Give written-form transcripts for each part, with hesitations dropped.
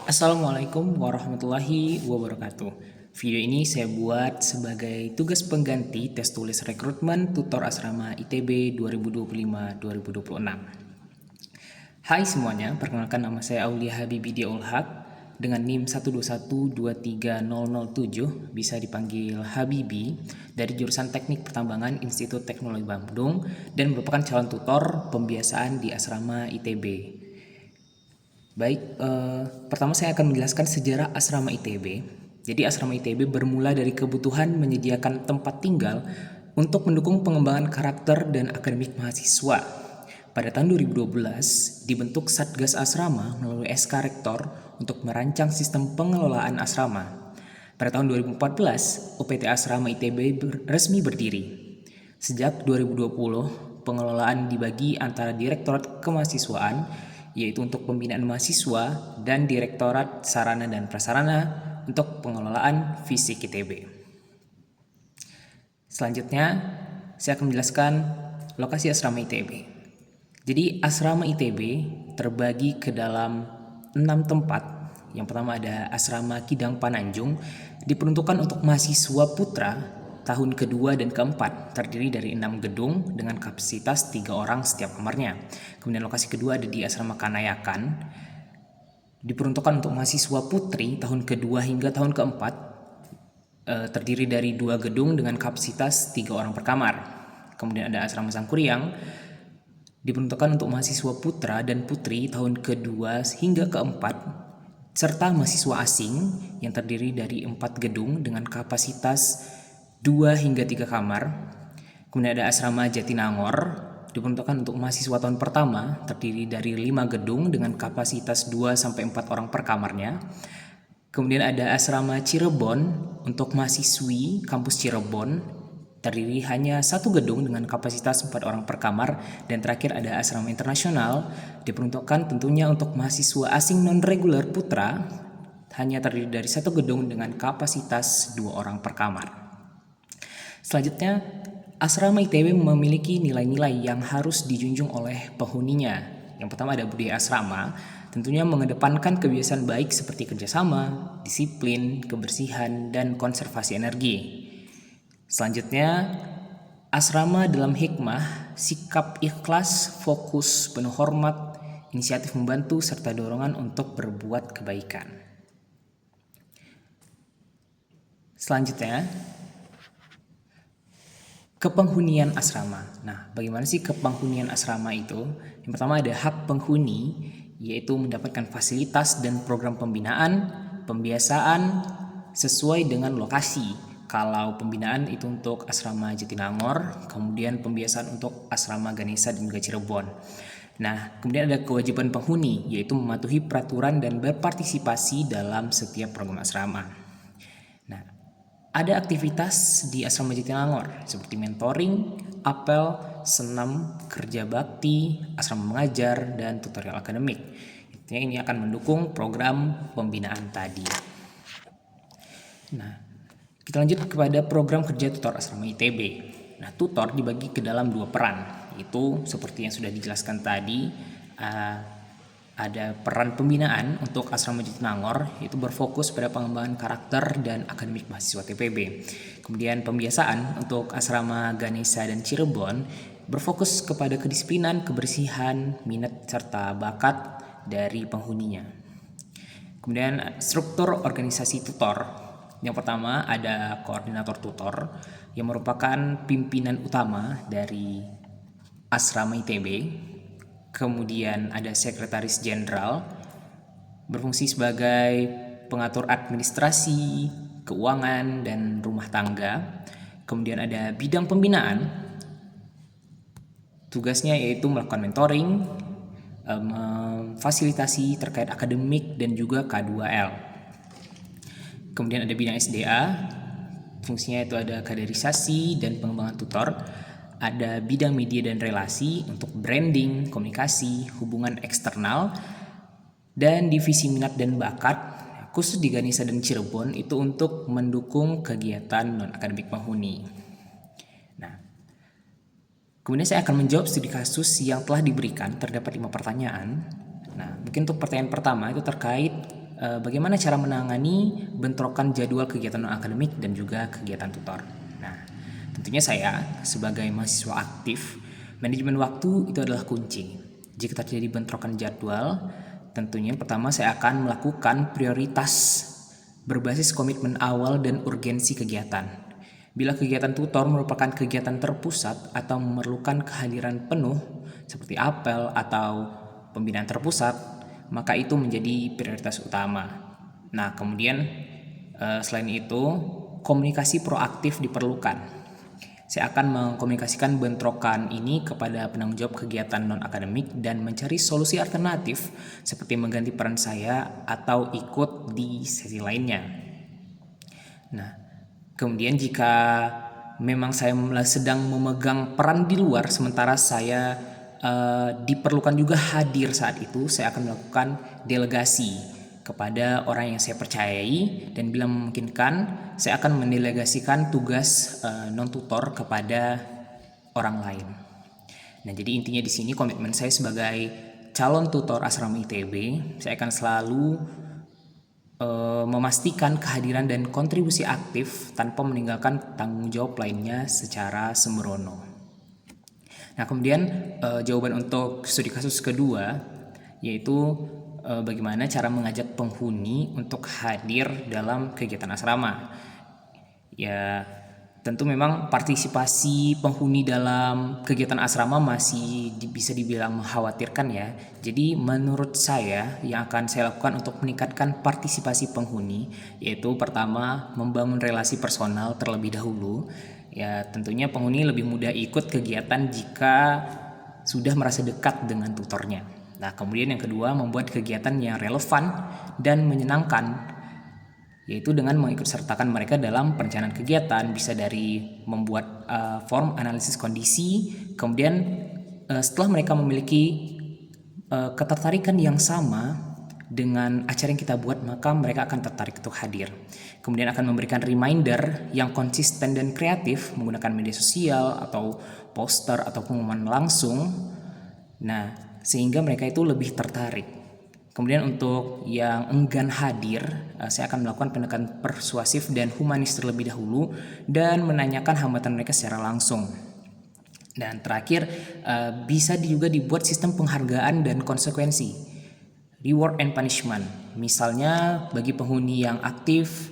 Assalamualaikum warahmatullahi wabarakatuh. Video ini saya buat sebagai tugas pengganti tes tulis rekrutmen tutor asrama ITB 2025-2026. Hai semuanya, perkenalkan nama saya Aulia Habibi Diaul Haq dengan NIM 121230007, bisa dipanggil Habibi, dari jurusan Teknik Pertambangan Institut Teknologi Bandung dan merupakan calon tutor pembiasaan di asrama ITB. Baik, pertama saya akan menjelaskan sejarah asrama ITB. Jadi asrama ITB bermula dari kebutuhan menyediakan tempat tinggal untuk mendukung pengembangan karakter dan akademik mahasiswa. Pada tahun 2012, dibentuk Satgas Asrama melalui SK Rektor untuk merancang sistem pengelolaan asrama. Pada tahun 2014, UPT Asrama ITB resmi berdiri. Sejak 2020, pengelolaan dibagi antara Direktorat Kemahasiswaan, yaitu untuk pembinaan mahasiswa, dan Direktorat Sarana dan Prasarana untuk pengelolaan fisik ITB. Selanjutnya, saya akan menjelaskan lokasi asrama ITB. Jadi, asrama ITB terbagi ke dalam 6 tempat. Yang pertama ada asrama Kidang Pananjung, diperuntukkan untuk mahasiswa putra tahun kedua dan keempat, terdiri dari 6 gedung dengan kapasitas 3 orang setiap kamarnya. Kemudian lokasi kedua ada di asrama Kanayakan, diperuntukkan untuk mahasiswa putri tahun kedua hingga tahun keempat, terdiri dari 2 gedung dengan kapasitas 3 orang per kamar. Kemudian ada asrama Sangkuriang, diperuntukkan untuk mahasiswa putra dan putri tahun kedua hingga keempat, serta mahasiswa asing yang terdiri dari 4 gedung dengan kapasitas 2 hingga 3 kamar. Kemudian ada asrama Jatinangor, diperuntukkan untuk mahasiswa tahun pertama, terdiri dari 5 gedung dengan kapasitas 2 sampai 4 orang per kamarnya. Kemudian ada asrama Cirebon untuk mahasiswi kampus Cirebon, terdiri hanya 1 gedung dengan kapasitas 4 orang per kamar. Dan terakhir ada asrama internasional, diperuntukkan tentunya untuk mahasiswa asing non-reguler putra, hanya terdiri dari 1 gedung dengan kapasitas 2 orang per kamar. Selanjutnya, asrama ITB memiliki nilai-nilai yang harus dijunjung oleh penghuninya. Yang pertama ada budaya asrama, tentunya mengedepankan kebiasaan baik seperti kerjasama, disiplin, kebersihan, dan konservasi energi. Selanjutnya, asrama dalam hikmah, sikap ikhlas, fokus, penuh hormat, inisiatif membantu, serta dorongan untuk berbuat kebaikan. Selanjutnya, kepenghunian asrama. Nah, bagaimana sih kepenghunian asrama itu? Yang pertama ada hak penghuni, yaitu mendapatkan fasilitas dan program pembinaan, pembiasaan sesuai dengan lokasi. Kalau pembinaan itu untuk asrama Jatinangor, kemudian pembiasaan untuk asrama Ganesha dan juga Cirebon. Nah, kemudian ada kewajiban penghuni, yaitu mematuhi peraturan dan berpartisipasi dalam setiap program asrama. Nah, ada aktivitas di asrama Jatinangor seperti mentoring, apel, senam, kerja bakti, asrama mengajar, dan tutorial akademik. Intinya ini akan mendukung program pembinaan tadi. Nah, kita lanjut kepada program kerja tutor asrama ITB. Nah, tutor dibagi ke dalam 2 peran, yaitu seperti yang sudah dijelaskan tadi, ada peran pembinaan untuk asrama Jatinangor, yaitu berfokus pada pengembangan karakter dan akademik mahasiswa TPB. Kemudian pembiasaan untuk asrama Ganesha dan Cirebon berfokus kepada kedisiplinan, kebersihan, minat, serta bakat dari penghuninya. Kemudian struktur organisasi tutor. Yang pertama ada koordinator tutor yang merupakan pimpinan utama dari asrama ITB. Kemudian ada sekretaris jenderal, berfungsi sebagai pengatur administrasi, keuangan, dan rumah tangga. Kemudian ada bidang pembinaan, tugasnya yaitu melakukan mentoring, memfasilitasi terkait akademik, dan juga K2L. Kemudian ada bidang SDA, fungsinya itu ada kaderisasi dan pengembangan tutor. Ada bidang media dan relasi untuk branding, komunikasi, hubungan eksternal, dan divisi minat dan bakat khusus di Ganesha dan Cirebon itu untuk mendukung kegiatan non-akademik penghuni. Nah, kemudian saya akan menjawab studi kasus yang telah diberikan. Terdapat 5 pertanyaan. Nah, mungkin untuk pertanyaan pertama itu terkait bagaimana cara menangani bentrokan jadwal kegiatan non-akademik dan juga kegiatan tutor. Nah, tentunya saya sebagai mahasiswa aktif, manajemen waktu itu adalah kunci. Jika terjadi bentrokan jadwal, tentunya pertama saya akan melakukan prioritas berbasis komitmen awal dan urgensi kegiatan. Bila kegiatan tutor merupakan kegiatan terpusat atau memerlukan kehadiran penuh seperti apel atau pembinaan terpusat, maka itu menjadi prioritas utama. Nah, kemudian selain itu, komunikasi proaktif diperlukan. Saya akan mengkomunikasikan bentrokan ini kepada penanggung jawab kegiatan non-akademik dan mencari solusi alternatif seperti mengganti peran saya atau ikut di sesi lainnya. Nah, kemudian jika memang saya sedang memegang peran di luar sementara saya diperlukan juga hadir saat itu, saya akan melakukan delegasi kepada orang yang saya percayai dan bila memungkinkan saya akan mendelegasikan tugas non-tutor kepada orang lain. Nah, jadi intinya di sini komitmen saya sebagai calon tutor asrama ITB, saya akan selalu memastikan kehadiran dan kontribusi aktif tanpa meninggalkan tanggung jawab lainnya secara sembrono. Nah, kemudian jawaban untuk studi kasus kedua yaitu bagaimana cara mengajak penghuni untuk hadir dalam kegiatan asrama. Ya, tentu memang partisipasi penghuni dalam kegiatan asrama masih bisa dibilang mengkhawatirkan ya. Jadi menurut saya yang akan saya lakukan untuk meningkatkan partisipasi penghuni yaitu pertama membangun relasi personal terlebih dahulu. Ya, tentunya penghuni lebih mudah ikut kegiatan jika sudah merasa dekat dengan tutornya. Nah, kemudian yang kedua, membuat kegiatan yang relevan dan menyenangkan, yaitu dengan mengikutsertakan mereka dalam perencanaan kegiatan, bisa dari membuat form analisis kondisi, kemudian setelah mereka memiliki ketertarikan yang sama dengan acara yang kita buat, maka mereka akan tertarik untuk hadir. Kemudian akan memberikan reminder yang konsisten dan kreatif menggunakan media sosial atau poster atau pengumuman langsung. Nah, sehingga mereka itu lebih tertarik. Kemudian untuk yang enggan hadir, saya akan melakukan pendekatan persuasif dan humanis terlebih dahulu dan menanyakan hambatan mereka secara langsung. Dan terakhir, bisa juga dibuat sistem penghargaan dan konsekuensi. Reward and punishment. Misalnya bagi penghuni yang aktif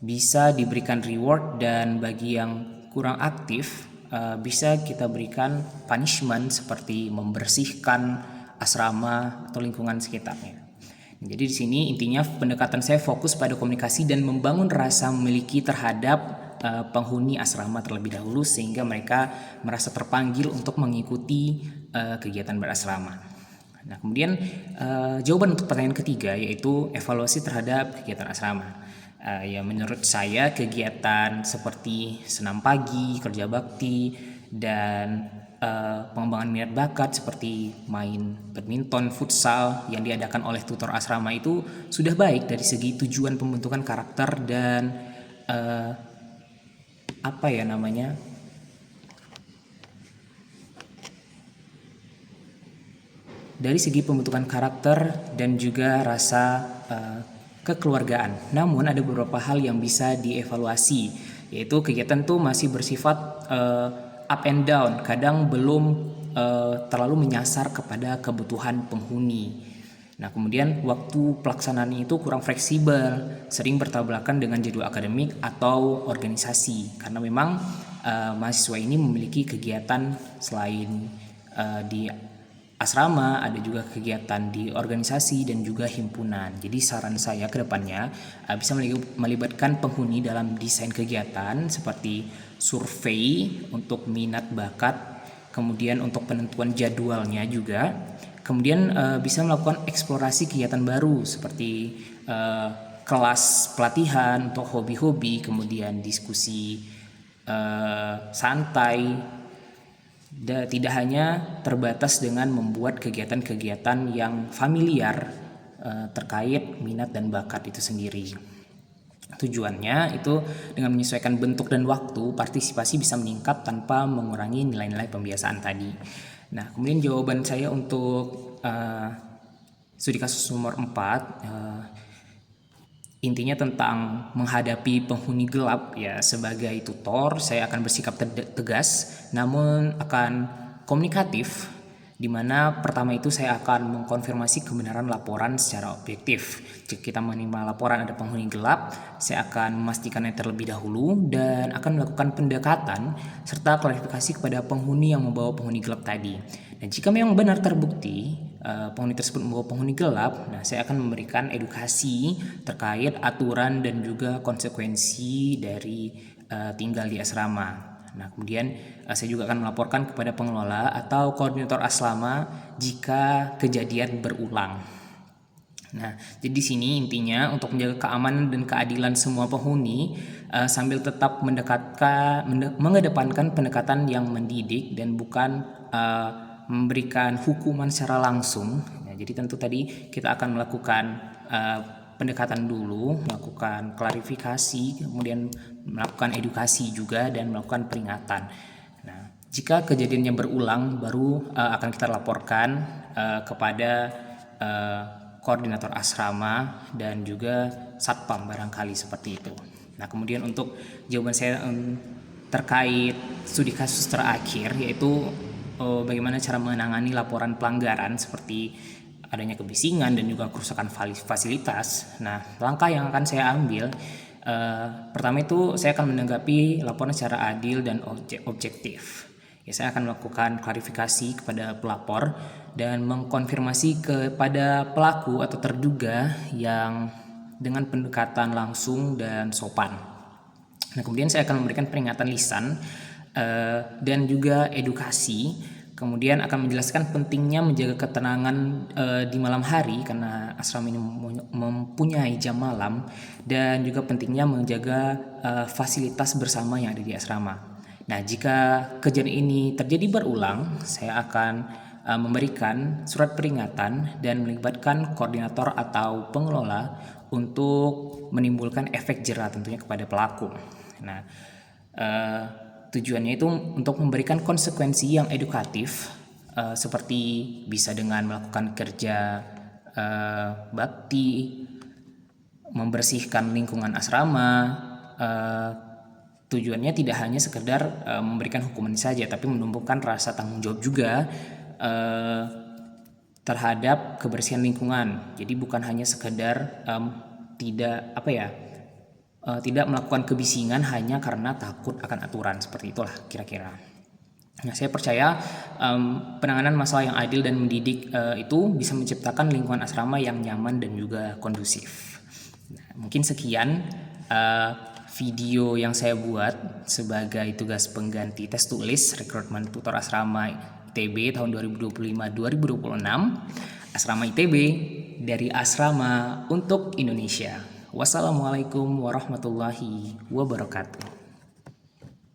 bisa diberikan reward dan bagi yang kurang aktif bisa kita berikan punishment seperti membersihkan asrama atau lingkungan sekitarnya. Jadi di sini intinya pendekatan saya fokus pada komunikasi dan membangun rasa memiliki terhadap penghuni asrama terlebih dahulu sehingga mereka merasa terpanggil untuk mengikuti kegiatan berasrama. Nah, kemudian jawaban untuk pertanyaan ketiga yaitu evaluasi terhadap kegiatan asrama. Ya, menurut saya kegiatan seperti senam pagi, kerja bakti, dan pengembangan minat bakat seperti main badminton, futsal yang diadakan oleh tutor asrama itu sudah baik dari segi tujuan pembentukan karakter dan dari segi pembentukan karakter dan juga rasa kekeluargaan. Namun ada beberapa hal yang bisa dievaluasi, yaitu kegiatan tuh masih bersifat up and down, kadang belum terlalu menyasar kepada kebutuhan penghuni. Nah, kemudian waktu pelaksanaan itu kurang fleksibel, sering bertabrakan dengan jadwal akademik atau organisasi, karena memang mahasiswa ini memiliki kegiatan selain di asrama, ada juga kegiatan di organisasi dan juga himpunan. Jadi saran saya ke depannya bisa melibatkan penghuni dalam desain kegiatan seperti survei untuk minat bakat, kemudian untuk penentuan jadwalnya juga. Kemudian bisa melakukan eksplorasi kegiatan baru seperti kelas pelatihan untuk hobi-hobi, kemudian diskusi santai. Tidak hanya terbatas dengan membuat kegiatan-kegiatan yang familiar terkait minat dan bakat itu sendiri. Tujuannya itu dengan menyesuaikan bentuk dan waktu, partisipasi bisa meningkat tanpa mengurangi nilai-nilai pembiasaan tadi. Nah, kemudian jawaban saya untuk studi kasus nomor 4 intinya tentang menghadapi penghuni gelap ya. Sebagai tutor, saya akan bersikap tegas namun akan komunikatif, di mana pertama itu saya akan mengkonfirmasi kebenaran laporan secara objektif. Jika kita menerima laporan ada penghuni gelap, saya akan memastikannya terlebih dahulu dan akan melakukan pendekatan serta klarifikasi kepada penghuni yang membawa penghuni gelap tadi. Dan jika memang benar terbukti penghuni tersebut membawa penghuni gelap, nah saya akan memberikan edukasi terkait aturan dan juga konsekuensi dari tinggal di asrama. Nah, kemudian saya juga akan melaporkan kepada pengelola atau koordinator asrama jika kejadian berulang. Nah, jadi di sini intinya untuk menjaga keamanan dan keadilan semua penghuni sambil tetap mengedepankan pendekatan yang mendidik dan bukan memberikan hukuman secara langsung. Nah, jadi tentu tadi kita akan melakukan pendekatan dulu, melakukan klarifikasi, kemudian melakukan edukasi juga dan melakukan peringatan. Nah, jika kejadiannya berulang baru akan kita laporkan kepada koordinator asrama dan juga satpam barangkali seperti itu. Nah, kemudian untuk jawaban saya terkait studi kasus terakhir, yaitu bagaimana cara menangani laporan pelanggaran seperti adanya kebisingan dan juga kerusakan fasilitas. Nah, langkah yang akan saya ambil pertama itu saya akan menanggapi laporan secara adil dan objektif. Ya, saya akan melakukan klarifikasi kepada pelapor dan mengkonfirmasi kepada pelaku atau terduga yang dengan pendekatan langsung dan sopan. Nah, kemudian saya akan memberikan peringatan lisan dan juga edukasi. Kemudian akan menjelaskan pentingnya menjaga ketenangan di malam hari karena asrama ini mempunyai jam malam, dan juga pentingnya menjaga fasilitas bersama yang ada di asrama. Nah, jika kejadian ini terjadi berulang, saya akan memberikan surat peringatan dan melibatkan koordinator atau pengelola untuk menimbulkan efek jera tentunya kepada pelaku. Nah, tujuannya itu untuk memberikan konsekuensi yang edukatif, seperti bisa dengan melakukan kerja bakti, membersihkan lingkungan asrama. Tujuannya tidak hanya sekedar memberikan hukuman saja, tapi menumbuhkan rasa tanggung jawab juga terhadap kebersihan lingkungan. Jadi bukan hanya sekedar tidak melakukan kebisingan hanya karena takut akan aturan, seperti itulah kira-kira. Nah, saya percaya penanganan masalah yang adil dan mendidik itu bisa menciptakan lingkungan asrama yang nyaman dan juga kondusif. Nah, mungkin sekian video yang saya buat sebagai tugas pengganti tes tulis rekrutmen tutor asrama ITB tahun 2025-2026. Asrama ITB, dari asrama untuk Indonesia. Wassalamualaikum warahmatullahi wabarakatuh.